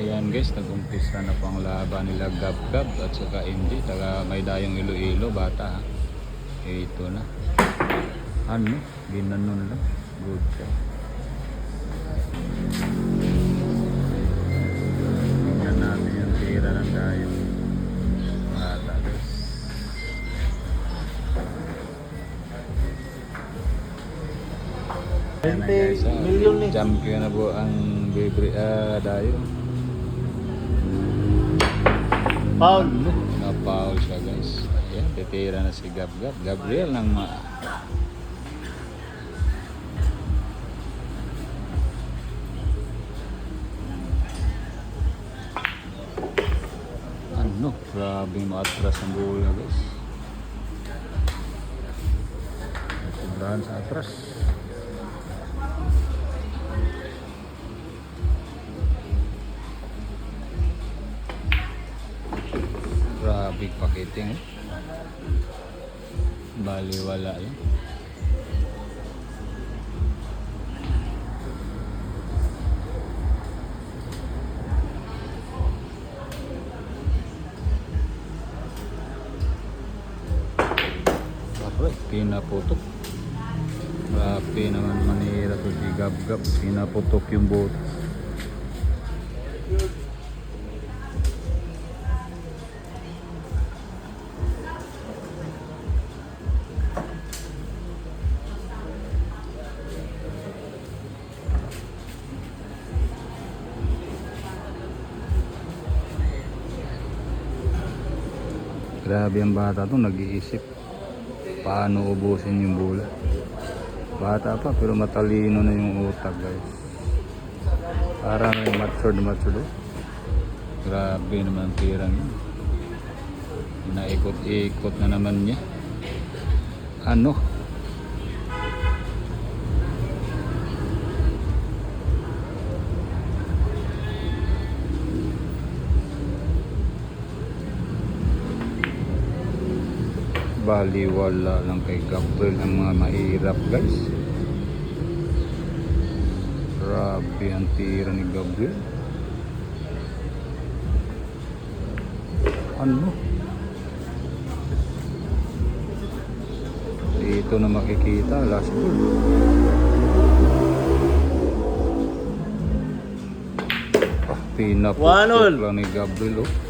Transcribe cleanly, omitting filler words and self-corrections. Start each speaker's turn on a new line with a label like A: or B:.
A: Ayan guys, nag-umpisa na po ang laban nila Gab-Gab at saka MJ, taga may dayong Iloilo, bata ha. Ito na. Ano? Ginanon lang. Good job. Tingnan natin yung tira ng dayong bata guys. Ayan na guys, champion na po ang dayong.
B: Paul.
A: Na-foul siya guys. Ayan, titira na si Gab-Gab. Gabriel ng ano, grabe maatras ang bola guys. Sobrahan sa atras. Grabe pakiting. Baliwala lang. Bakit? Pinaputok. Grabe naman manira to si Gab-Gab. Pinaputok yung bote. Grabe ang bata to, nag-iisip paano ubusin yung bola. Bata pa pero matalino na yung utak guys. Parang matured. Grabe naman ang tirang yun. Naikot-ikot na naman niya. Ano? Baliwala lang kay Gabriel ang mga mahirap guys. Grabe ang tira ni Gabriel. Ano? Dito na makikita last ball. Pinaputok lang ni Gabriel oh.